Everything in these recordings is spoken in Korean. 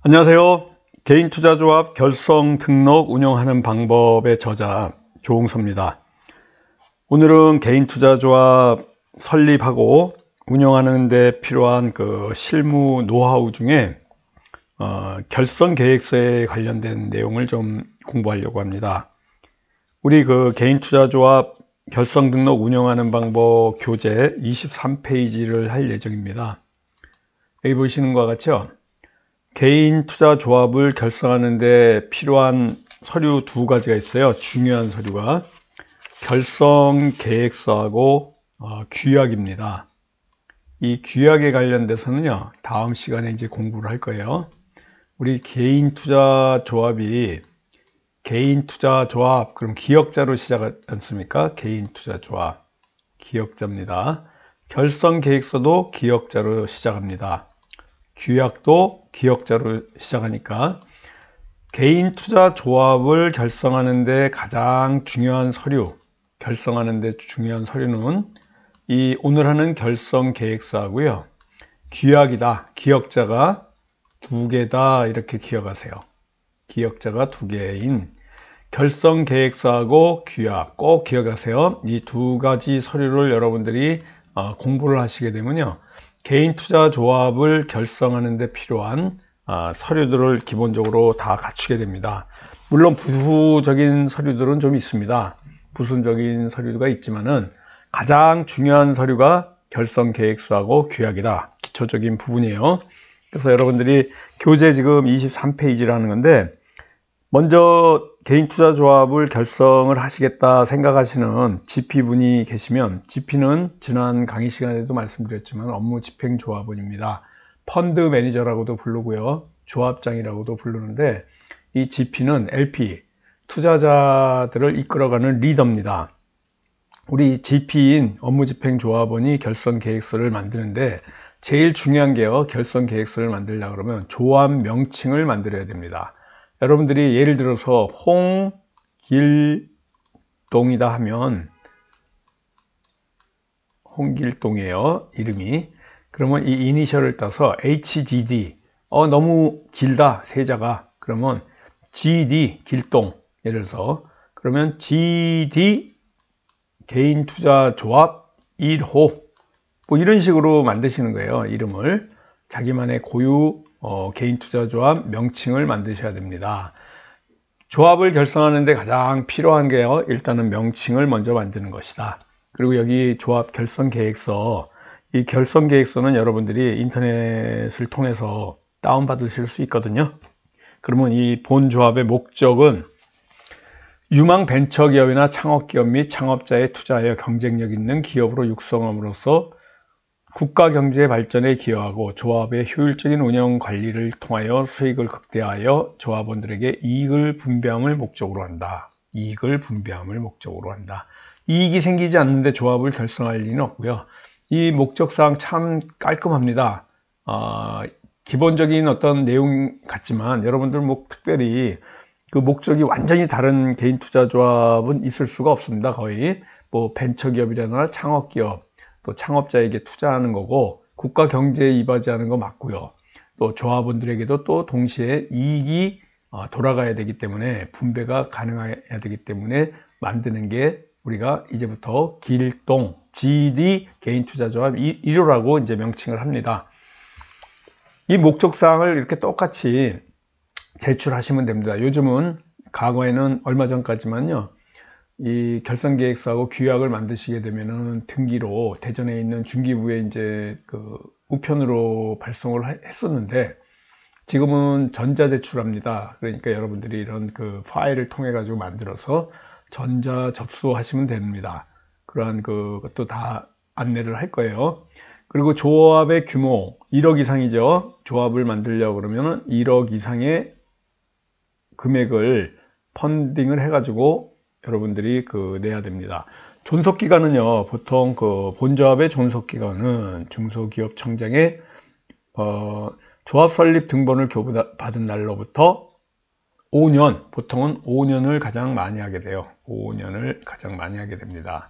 안녕하세요. 개인투자조합 결성 등록 운영하는 방법의 저자 조홍서입니다. 오늘은 개인투자조합 설립하고 운영하는 데 필요한 실무 노하우 중에 결성 계획서에 관련된 내용을 좀 공부하려고 합니다. 우리 개인투자조합 결성 등록 운영하는 방법 교재 23페이지를 할 예정입니다. 여기 보시는 것과 같죠? 개인 투자 조합을 결성하는 데 필요한 서류 두 가지가 있어요. 중요한 서류가 결성 계획서하고 규약입니다. 이 규약에 관련돼서는요, 다음 시간에 이제 공부를 할 거예요. 우리 개인 투자 조합이 개인 투자 조합, 그럼 기역자로 시작하지 않습니까? 개인 투자 조합 기역자입니다. 결성 계획서도 기역자로 시작합니다. 규약도 기역자로 시작하니까 개인 투자 조합을 결성하는데 가장 중요한 서류, 결성하는데 중요한 서류는 이 오늘 하는 결성 계획서하고요. 규약이다. 기역자가 두 개다. 이렇게 기억하세요. 기역자가 두 개인 결성 계획서하고 규약 꼭 기억하세요. 이 두 가지 서류를 여러분들이 공부를 하시게 되면요. 개인 투자 조합을 결성하는 데 필요한 서류들을 기본적으로 다 갖추게 됩니다. 물론 부수적인 서류들은 좀 있습니다. 부수적인 서류가 있지만은 가장 중요한 서류가 결성 계획서하고 규약이다. 기초적인 부분이에요. 그래서 여러분들이 교재 지금 23페이지라는 건데, 먼저 개인 투자 조합을 결성을 하시겠다 생각하시는 GP분이 계시면, GP는 지난 강의 시간에도 말씀드렸지만 업무 집행 조합원입니다. 펀드 매니저라고도 부르고요, 조합장이라고도 부르는데, 이 GP는 LP, 투자자들을 이끌어가는 리더입니다. 우리 GP인 업무 집행 조합원이 결성 계획서를 만드는데 제일 중요한 게요, 결성 계획서를 만들려고 그러면 조합 명칭을 만들어야 됩니다. 여러분들이 예를 들어서 홍길동이다 하면, 홍길동이에요, 이름이. 그러면 이 이니셜을 따서 HGD, 너무 길다, 세자가. 그러면 GD, 길동, 예를 들어서. 그러면 GD 개인투자조합 1호, 뭐 이런 식으로 만드시는 거예요, 이름을. 자기만의 고유 개인투자조합 명칭을 만드셔야 됩니다. 조합을 결성하는데 가장 필요한 게요, 일단은 명칭을 먼저 만드는 것이다. 그리고 여기 조합 결성 계획서, 이 결성 계획서는 여러분들이 인터넷을 통해서 다운받으실 수 있거든요. 그러면 이 본 조합의 목적은 유망 벤처기업이나 창업기업 및 창업자에 투자하여 경쟁력 있는 기업으로 육성함으로써 국가 경제 발전에 기여하고 조합의 효율적인 운영 관리를 통하여 수익을 극대화하여 조합원들에게 이익을 분배함을 목적으로 한다. 이익을 분배함을 목적으로 한다. 이익이 생기지 않는데 조합을 결성할 리는 없고요. 이 목적사항 참 깔끔합니다. 기본적인 어떤 내용 같지만 여러분들 뭐 특별히 그 목적이 완전히 다른 개인 투자 조합은 있을 수가 없습니다. 거의 뭐 벤처기업이라나 창업기업, 또 창업자에게 투자하는 거고, 국가 경제에 이바지하는 거 맞고요. 또 조합원들에게도 또 동시에 이익이 돌아가야 되기 때문에, 분배가 가능해야 되기 때문에 만드는 게 우리가 이제부터 길동 GD 개인투자조합 1호라고 이제 명칭을 합니다. 이 목적사항을 이렇게 똑같이 제출하시면 됩니다. 요즘은, 과거에는 얼마 전까지만요, 이 결성계획서하고 규약을 만드시게 되면은 등기로 대전에 있는 중기부에 이제 우편으로 발송을 했었는데, 지금은 전자 제출합니다. 그러니까 여러분들이 이런 파일을 통해 가지고 만들어서 전자 접수하시면 됩니다. 그러한 것도 다 안내를 할 거예요. 그리고 조합의 규모 1억 이상이죠. 조합을 만들려고 그러면은 1억 이상의 금액을 펀딩을 해가지고 여러분들이 내야 됩니다. 존속기간은요, 보통 본조합의 존속기간은 중소기업청장의 조합 설립 등본을 교부받은 날로부터 5년, 보통은 5년을 가장 많이 하게 돼요. 5년을 가장 많이 하게 됩니다.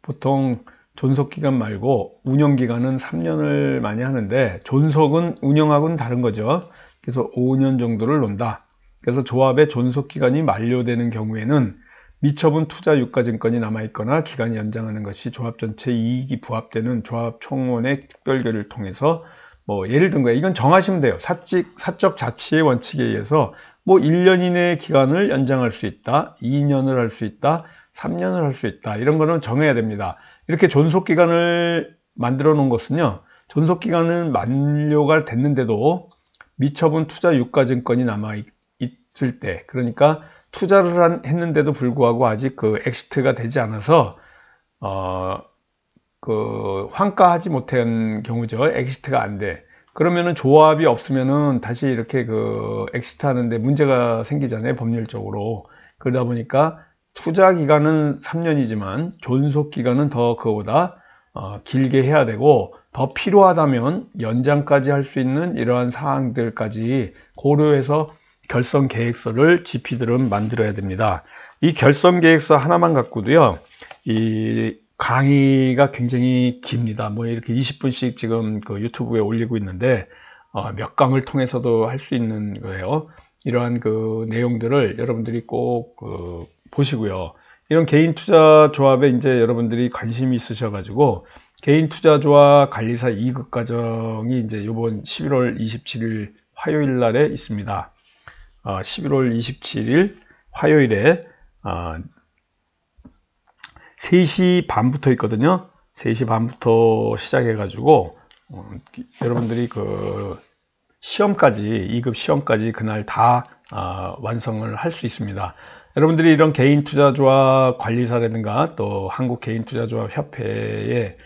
보통 존속기간 말고 운영기간은 3년을 많이 하는데, 존속은 운영하고는 다른 거죠. 그래서 5년 정도를 논다. 그래서 조합의 존속기간이 만료되는 경우에는 미처분 투자 유가증권이 남아있거나 기간이 연장하는 것이 조합 전체 이익이 부합되는 조합 총원의 특별결의를 통해서 뭐 예를 든 거예요. 이건 정하시면 돼요. 사적 자치의 원칙에 의해서 뭐 1년 이내의 기간을 연장할 수 있다, 2년을 할 수 있다, 3년을 할 수 있다. 이런 거는 정해야 됩니다. 이렇게 존속기간을 만들어 놓은 것은요, 존속기간은 만료가 됐는데도 미처분 투자 유가증권이 남아 있을 때, 그러니까 투자를 했는데도 불구하고 아직 그 엑시트가 되지 않아서 환가하지 못한 경우죠. 엑시트가 안 돼. 그러면은 조합이 없으면은 다시 이렇게 그 엑시트 하는데 문제가 생기잖아요. 법률적으로. 그러다 보니까 투자 기간은 3년이지만 존속 기간은 더 그거보다 길게 해야 되고, 더 필요하다면 연장까지 할 수 있는 이러한 사항들까지 고려해서 결성 계획서를 GP들은 만들어야 됩니다. 이 결성 계획서 하나만 갖고도요, 이 강의가 굉장히 깁니다. 뭐 이렇게 20분씩 지금 그 유튜브에 올리고 있는데 몇 강을 통해서도 할 수 있는 거예요. 이러한 그 내용들을 여러분들이 꼭 보시고요. 이런 개인 투자 조합에 이제 여러분들이 관심이 있으셔가지고 개인 투자 조합 관리사 2급 과정이 이제 이번 11월 27일 화요일 날에 있습니다. 11월 27일 화요일에 3시 반부터 있거든요. 3시 반부터 시작해가지고 여러분들이 그 시험까지 2급 시험까지 그날 다 완성을 할 수 있습니다. 여러분들이 이런 개인 투자조합 관리사라든가 또 한국 개인 투자조합 협회에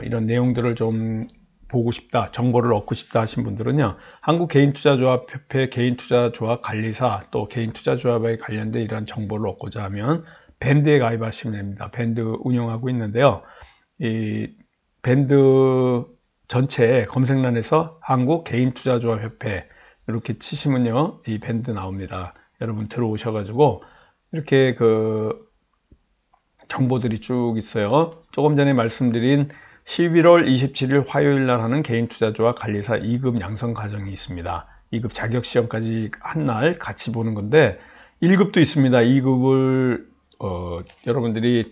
이런 내용들을 좀 보고 싶다, 정보를 얻고 싶다 하신 분들은요, 한국 개인 투자조합 협회 개인 투자조합 관리사 또 개인 투자조합에 관련된 이런 정보를 얻고자 하면 밴드에 가입하시면 됩니다. 밴드 운영하고 있는데요, 이 밴드 전체 검색란에서 한국 개인 투자조합 협회 이렇게 치시면요, 이 밴드 나옵니다. 여러분 들어오셔가지고 이렇게 그 정보들이 쭉 있어요. 조금 전에 말씀드린 11월 27일 화요일 날 하는 개인 투자조합 관리사 2급 양성 과정이 있습니다. 2급 자격 시험까지 한 날 같이 보는 건데 1급도 있습니다. 2급을 여러분들이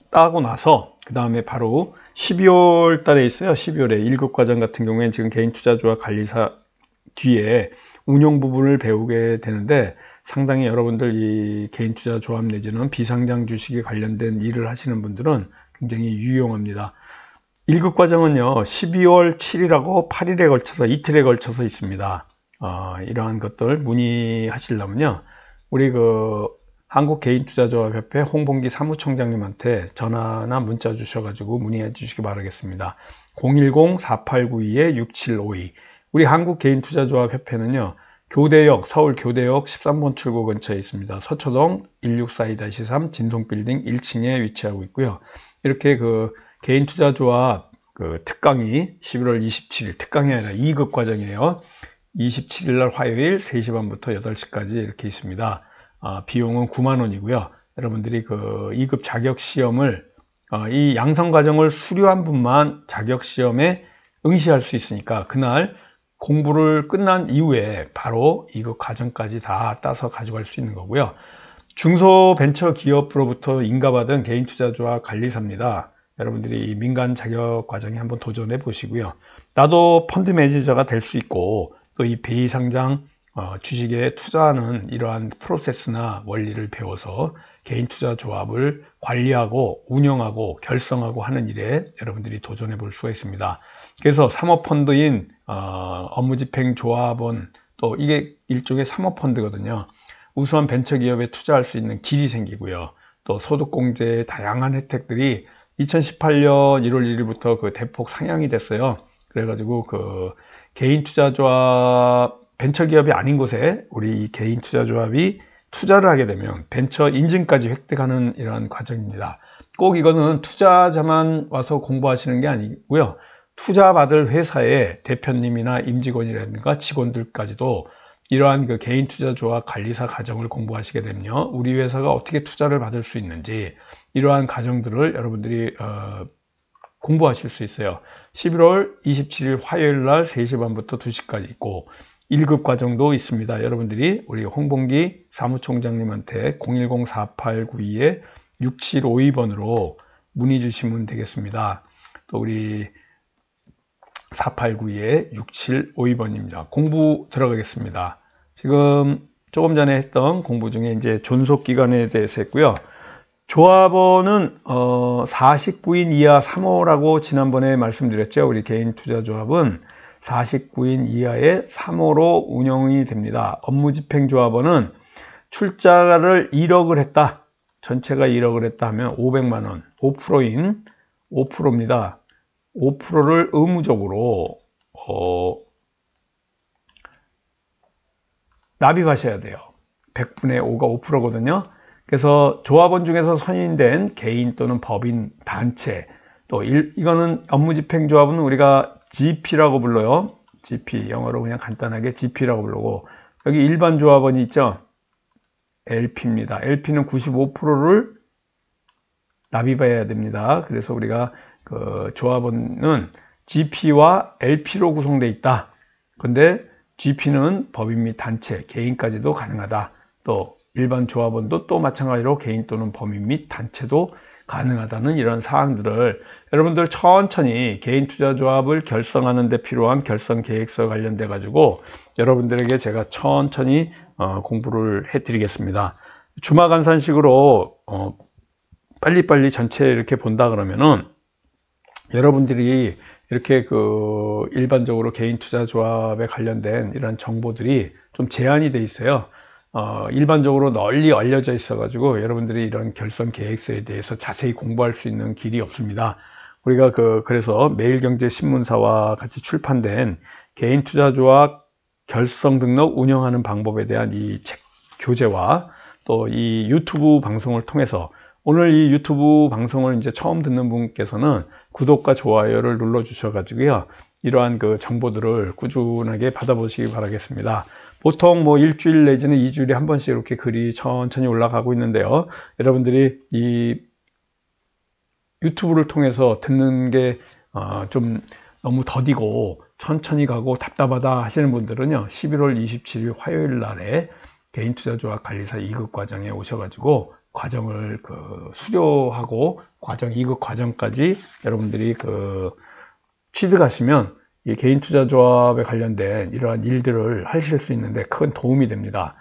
따고 나서 그 다음에 바로 12월 달에 있어요. 12월에 1급 과정 같은 경우에는 지금 개인 투자조합 관리사 뒤에 운용 부분을 배우게 되는데 상당히 여러분들 이 개인 투자 조합 내지는 비상장 주식에 관련된 일을 하시는 분들은 굉장히 유용합니다. 1급 과정은요 12월 7일하고 8일에 걸쳐서 이틀에 걸쳐서 있습니다. 이러한 것들 문의하시려면요 우리 그 한국개인투자조합협회 홍봉기 사무총장님한테 전화나 문자 주셔가지고 문의해 주시기 바라겠습니다. 010-4892-6752 우리 한국개인투자조합협회는요 교대역, 서울 교대역 13번 출구 근처에 있습니다. 서초동 164-3 진송빌딩 1층에 위치하고 있고요. 이렇게 그 개인투자조합 그 특강이 11월 27일, 특강이 아니라 2급 과정이에요. 27일 날 화요일 3시 반부터 8시까지 이렇게 있습니다. 비용은 9만 원이고요. 여러분들이 그 2급 자격시험을 이 양성 과정을 수료한 분만 자격시험에 응시할 수 있으니까 그날 공부를 끝난 이후에 바로 2급 과정까지 다 따서 가져갈 수 있는 거고요. 중소벤처기업으로부터 인가받은 개인투자조합 관리사입니다. 여러분들이 이 민간 자격 과정에 한번 도전해 보시고요. 나도 펀드 매니저가 될 수 있고 또 이 비상장 주식에 투자하는 이러한 프로세스나 원리를 배워서 개인투자조합을 관리하고 운영하고 결성하고 하는 일에 여러분들이 도전해 볼 수가 있습니다. 그래서 사모펀드인 업무집행조합원 또 이게 일종의 사모펀드거든요. 우수한 벤처기업에 투자할 수 있는 길이 생기고요. 또 소득공제의 다양한 혜택들이 2018년 1월 1일부터 그 대폭 상향이 됐어요. 그래가지고 그 개인투자조합 벤처기업이 아닌 곳에 우리 이 개인투자조합이 투자를 하게 되면 벤처 인증까지 획득하는 이러한 과정입니다. 꼭 이거는 투자자만 와서 공부하시는 게 아니고요. 투자받을 회사의 대표님이나 임직원이라든가 직원들까지도 이러한 그 개인투자조합 관리사 과정을 공부하시게 되면요. 우리 회사가 어떻게 투자를 받을 수 있는지 이러한 과정들을 여러분들이 공부하실 수 있어요. 11월 27일 화요일 날 3시 반부터 2시까지 있고 1급 과정도 있습니다. 여러분들이 우리 홍봉기 사무총장님한테 010-4892-6752번으로 문의 주시면 되겠습니다. 또 우리 4892-6752번입니다. 공부 들어가겠습니다. 지금 조금 전에 했던 공부 중에 이제 존속기간에 대해서 했고요. 조합원은 49인 이하 3호라고 지난번에 말씀드렸죠. 우리 개인투자조합은 49인 이하의 3호로 운영이 됩니다. 업무집행조합원은 출자를 1억을 했다. 전체가 1억을 했다 하면 500만원, 5%인 5%입니다. 5%를 의무적으로 납입하셔야 돼요. 100분의 5가 5%거든요. 그래서 조합원 중에서 선임된 개인 또는 법인 단체, 또 이거는 업무집행조합은 우리가 GP라고 불러요. GP, 영어로 그냥 간단하게 GP라고 부르고, 여기 일반 조합원이 있죠. LP입니다. LP는 95%를 납입해야 됩니다. 그래서 우리가 그 조합원은 GP와 LP로 구성되어 있다. 근데 GP는 법인 및 단체, 개인까지도 가능하다. 또 일반 조합원도 또 마찬가지로 개인 또는 법인 및 단체도 가능하다는 이런 사항들을 여러분들 천천히 개인투자조합을 결성하는 데 필요한 결성계획서 관련돼 가지고 여러분들에게 제가 천천히 공부를 해 드리겠습니다. 주마간산식으로 빨리빨리 전체 이렇게 본다 그러면은 여러분들이 이렇게 그 일반적으로 개인투자조합에 관련된 이런 정보들이 좀 제한이 돼 있어요. 일반적으로 널리 알려져 있어 가지고 여러분들이 이런 결성 계획서에 대해서 자세히 공부할 수 있는 길이 없습니다. 우리가 그래서 매일경제신문사와 같이 출판된 개인투자조합 결성 등록 운영하는 방법에 대한 이 책 교재와 또 이 유튜브 방송을 통해서 오늘 이 유튜브 방송을 이제 처음 듣는 분께서는 구독과 좋아요를 눌러 주셔 가지고요. 이러한 그 정보들을 꾸준하게 받아보시기 바라겠습니다. 보통 뭐 일주일 내지는 2주일에 한 번씩 이렇게 글이 천천히 올라가고 있는데요. 여러분들이 이 유튜브를 통해서 듣는 게 좀 너무 더디고 천천히 가고 답답하다 하시는 분들은요. 11월 27일 화요일 날에 개인투자조합 관리사 2급 과정에 오셔가지고 과정을 수료하고 과정 2급 과정까지 여러분들이 취득하시면 이 개인투자조합에 관련된 이러한 일들을 하실 수 있는데 큰 도움이 됩니다.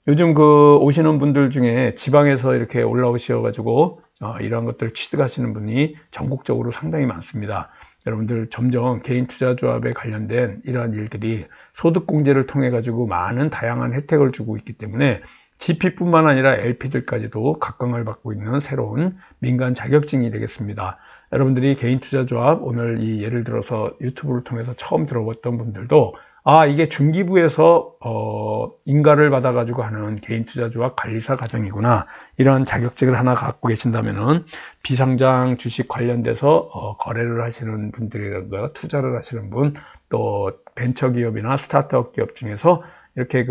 요즘 오시는 분들 중에 지방에서 이렇게 올라오셔 가지고 이러한 것들을 취득하시는 분이 전국적으로 상당히 많습니다. 여러분들 점점 개인투자조합에 관련된 이러한 일들이 소득공제를 통해 가지고 많은 다양한 혜택을 주고 있기 때문에 GP뿐만 아니라 LP들까지도 각광을 받고 있는 새로운 민간 자격증이 되겠습니다. 여러분들이 개인투자조합 오늘 이 예를 들어서 유튜브를 통해서 처음 들어봤던 분들도 이게 중기부에서 인가를 받아 가지고 하는 개인투자조합 관리사 과정이구나, 이런 자격증을 하나 갖고 계신다면은 비상장 주식 관련돼서 거래를 하시는 분들이라든가 투자를 하시는 분, 또 벤처기업이나 스타트업 기업 중에서 이렇게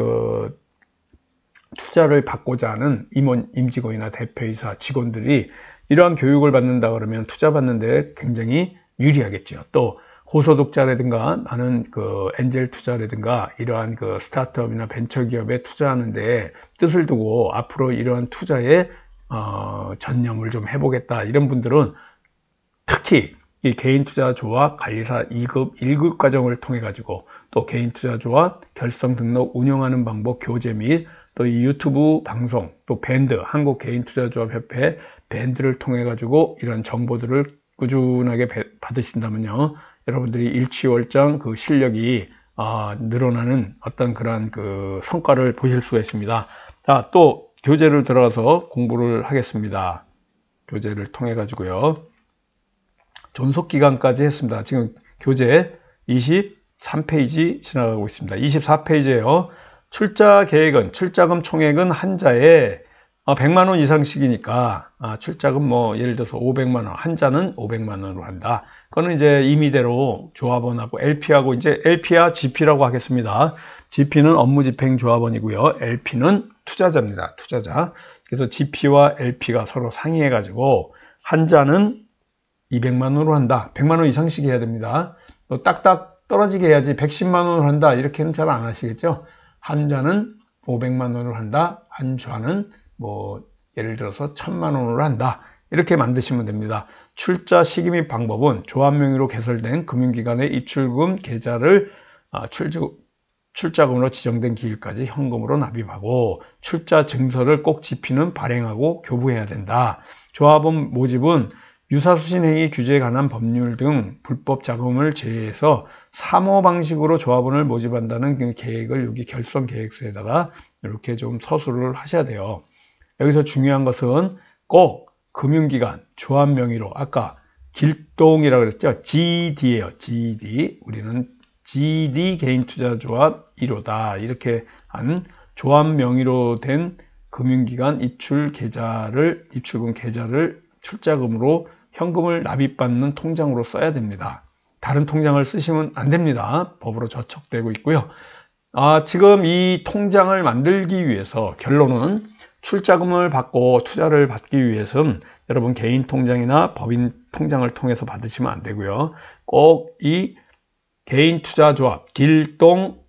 투자를 받고자 하는 임직원이나 대표이사 직원들이 이러한 교육을 받는다 그러면 투자 받는데 굉장히 유리하겠죠. 또 고소득자라든가 나는 엔젤 투자라든가 이러한 스타트업이나 벤처기업에 투자하는데 뜻을 두고 앞으로 이러한 투자에 전념을 좀 해보겠다, 이런 분들은 특히 이 개인투자조합 관리사 2급 1급 과정을 통해 가지고 또 개인투자조합 결성 등록 운영하는 방법 교재 및 또 이 유튜브 방송, 또 밴드, 한국개인투자조합협회 밴드를 통해 가지고 이런 정보들을 꾸준하게 받으신다면요, 여러분들이 일취월장 실력이 늘어나는 어떤 그런 성과를 보실 수가 있습니다. 자, 또 교재를 들어가서 공부를 하겠습니다. 교재를 통해 가지고요. 존속기간까지 했습니다. 지금 교재 23페이지 지나가고 있습니다. 24페이지에요. 출자 계획은, 출자금 총액은 한자에 100만원 이상씩이니까 출자금 예를 들어서 500만원, 한자는 500만원으로 한다. 그거는 이제 임의대로 조합원하고 LP하고 이제 LP와 GP라고 하겠습니다. GP는 업무집행조합원이고요. LP는 투자자입니다. 투자자. 그래서 GP와 LP가 서로 상의해 가지고 한자는 200만원으로 한다. 100만원 이상씩 해야 됩니다. 또 딱딱 떨어지게 해야지 110만 원을 한다 이렇게는 잘 안 하시겠죠. 한 좌는 500만 원을 한다, 한 좌는 뭐 예를 들어서 1000만 원을 한다 이렇게 만드시면 됩니다. 출자 시기 및 방법은 조합 명의로 개설된 금융기관의 입출금 계좌를 출자금으로 지정된 기일까지 현금으로 납입하고 출자 증서를 꼭 집히는 발행하고 교부해야 된다. 조합원 모집은 유사수신행위 규제에 관한 법률 등 불법 자금을 제외해서 사모방식으로 조합원을 모집한다는 그 계획을 여기 결성계획서에다가 이렇게 좀 서술을 하셔야 돼요. 여기서 중요한 것은 꼭 금융기관, 조합 명의로 아까 길동이라고 그랬죠. GD예요. GD. 우리는 GD 개인투자조합 1호다. 이렇게 한 조합 명의로 된 금융기관 입출금 계좌를 출자금으로 현금을 납입받는 통장으로 써야 됩니다. 다른 통장을 쓰시면 안 됩니다. 법으로 저촉되고 있고요. 지금 이 통장을 만들기 위해서 결론은 출자금을 받고 투자를 받기 위해서는 여러분 개인 통장이나 법인 통장을 통해서 받으시면 안 되고요. 꼭 이 개인투자조합, 길동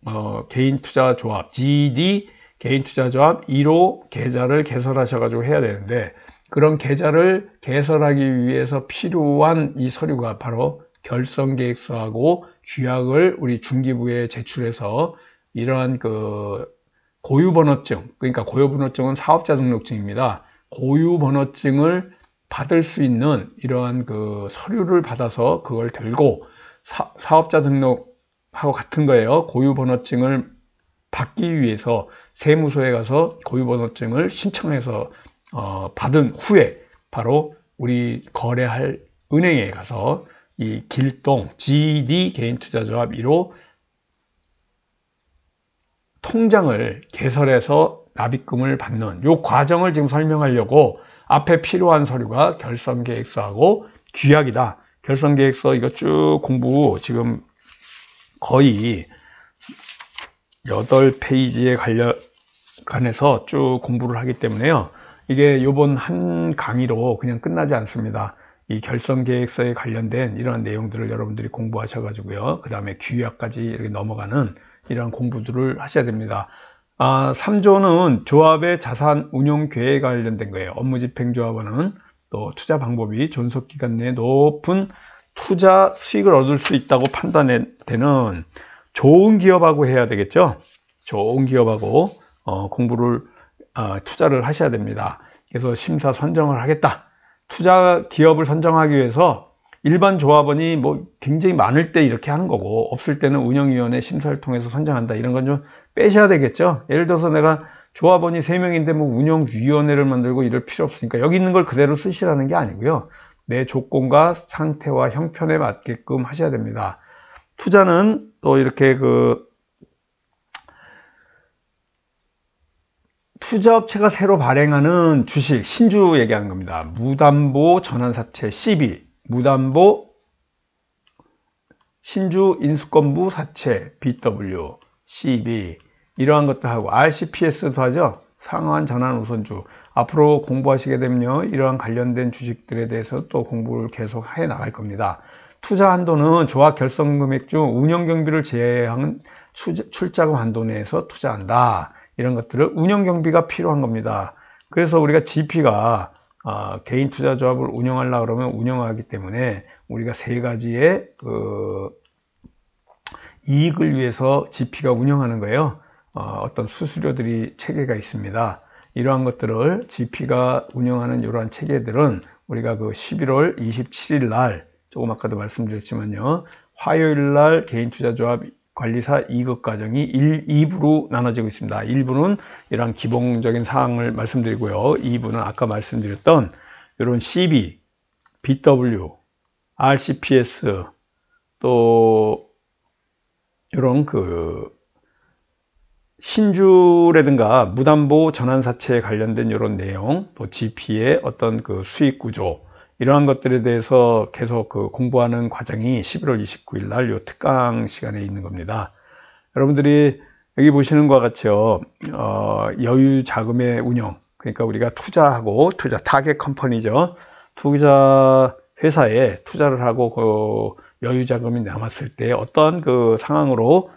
개인투자조합, GD 개인투자조합 1호 계좌를 개설하셔가지고 해야 되는데 그런 계좌를 개설하기 위해서 필요한 이 서류가 바로 결성계획서하고 규약을 우리 중기부에 제출해서 이러한 그 고유번호증, 그러니까 고유번호증은 사업자 등록증입니다. 고유번호증을 받을 수 있는 이러한 그 서류를 받아서 그걸 들고 사업자 등록하고 같은 거예요. 고유번호증을 받기 위해서 세무서에 가서 고유번호증을 신청해서 받은 후에 바로 우리 거래할 은행에 가서 이 길동 GD 개인투자조합 1호 통장을 개설해서 납입금을 받는 이 과정을 지금 설명하려고 앞에 필요한 서류가 결성계획서하고 규약이다. 결성계획서 이거 쭉 공부 지금 거의 8페이지에 관해서 쭉 공부를 하기 때문에요. 이게 요번 한 강의로 그냥 끝나지 않습니다. 이 결성계획서에 관련된 이러한 내용들을 여러분들이 공부하셔가지고요. 그 다음에 규약까지 이렇게 넘어가는 이러한 공부들을 하셔야 됩니다. 3조는 조합의 자산 운용 계획에 관련된 거예요. 업무집행조합원은 또 투자 방법이 존속기간 내에 높은 투자 수익을 얻을 수 있다고 판단되는 좋은 기업하고 해야 되겠죠. 좋은 기업하고 공부를 투자를 하셔야 됩니다. 그래서 심사 선정을 하겠다. 투자 기업을 선정하기 위해서 일반 조합원이 뭐 굉장히 많을 때 이렇게 하는 거고 없을 때는 운영위원회 심사를 통해서 선정한다. 이런 건 좀 빼셔야 되겠죠. 예를 들어서 내가 조합원이 3명인데 뭐 운영위원회를 만들고 이럴 필요 없으니까 여기 있는 걸 그대로 쓰시라는 게 아니고요. 내 조건과 상태와 형편에 맞게끔 하셔야 됩니다. 투자는 또 이렇게 투자업체가 새로 발행하는 주식, 신주 얘기하는 겁니다. 무담보 전환사채 CB, 무담보 신주 인수권부 사채 BW, CB 이러한 것들하고 RCPS도 하죠. 상환 전환 우선주. 앞으로 공부하시게 되면요, 이러한 관련된 주식들에 대해서 또 공부를 계속 해 나갈 겁니다. 투자 한도는 조합 결성 금액 중 운영 경비를 제외한 출자금 한도 내에서 투자한다. 이런 것들을 운영 경비가 필요한 겁니다. 그래서 우리가 GP가 개인 투자 조합을 운영하려고 그러면 운영하기 때문에 우리가 3가지의 이익을 위해서 GP가 운영하는 거예요. 어떤 수수료들이 체계가 있습니다. 이러한 것들을 GP가 운영하는 이러한 체계들은 우리가 11월 27일 날 조금 아까도 말씀드렸지만요, 화요일 날 개인투자조합 관리사 2급 과정이 1, 2부로 나눠지고 있습니다. 1부는 이런 기본적인 사항을 말씀드리고요. 2부는 아까 말씀드렸던 이런 CB, BW, RCPS 또 이런 신주라든가 무담보 전환사채에 관련된 이런 내용, 또 GP의 어떤 수익 구조, 이러한 것들에 대해서 계속 공부하는 과정이 11월 29일 날 요 특강 시간에 있는 겁니다. 여러분들이 여기 보시는 것과 같이요, 여유 자금의 운영, 그러니까 우리가 투자하고 타겟 컴퍼니죠. 투자 회사에 투자를 하고 여유 자금이 남았을 때 어떤 그 상황으로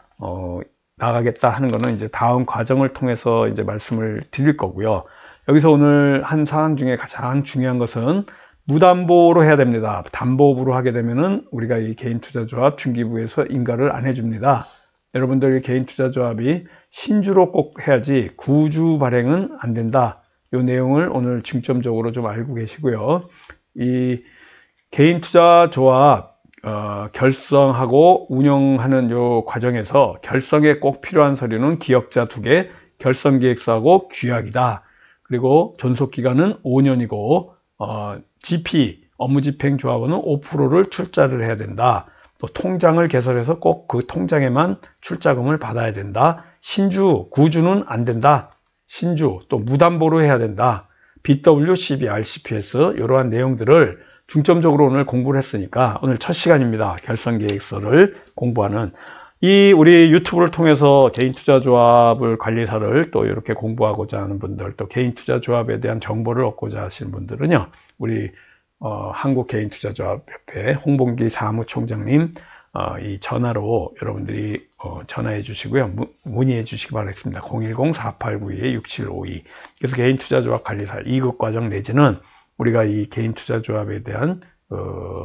나가겠다 하는 거는 이제 다음 과정을 통해서 이제 말씀을 드릴 거고요. 여기서 오늘 한 사항 중에 가장 중요한 것은 무담보로 해야 됩니다. 담보업으로 하게 되면은 우리가 이 개인투자조합 중기부에서 인가를 안 해줍니다. 여러분들 개인투자조합이 신주로 꼭 해야지 구주 발행은 안 된다. 이 내용을 오늘 중점적으로 좀 알고 계시고요. 이 개인투자조합 결성하고 운영하는 요 과정에서 결성에 꼭 필요한 서류는 기억자 2개, 결성계획서하고 규약이다. 그리고 존속기간은 5년이고 GP, 업무집행조합원은 5%를 출자를 해야 된다. 또 통장을 개설해서 꼭 그 통장에만 출자금을 받아야 된다. 신주, 구주는 안 된다. 신주, 또 무담보로 해야 된다. BW, CB, RCPS 이러한 내용들을 중점적으로 오늘 공부를 했으니까 오늘 첫 시간입니다. 결성계획서를 공부하는 우리 유튜브를 통해서 개인투자조합을 관리사를 또 이렇게 공부하고자 하는 분들, 또 개인투자조합에 대한 정보를 얻고자 하시는 분들은요, 우리 한국개인투자조합협회 홍봉기 사무총장님 이 전화로 여러분들이 전화해 주시고요, 문의해 주시기 바라겠습니다. 010-4892-6752. 그래서 개인투자조합 관리사 2급 과정 내지는 우리가 이 개인투자조합에 대한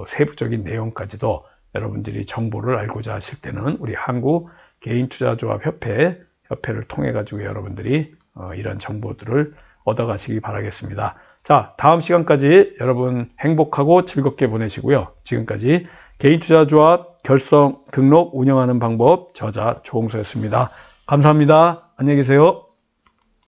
세부적인 내용까지도 여러분들이 정보를 알고자 하실 때는 우리 한국개인투자조합협회를 통해 가지고 여러분들이 이런 정보들을 얻어가시기 바라겠습니다. 자, 다음 시간까지 여러분 행복하고 즐겁게 보내시고요. 지금까지 개인투자조합 결성, 등록, 운영하는 방법 저자 조홍서였습니다. 감사합니다. 안녕히 계세요.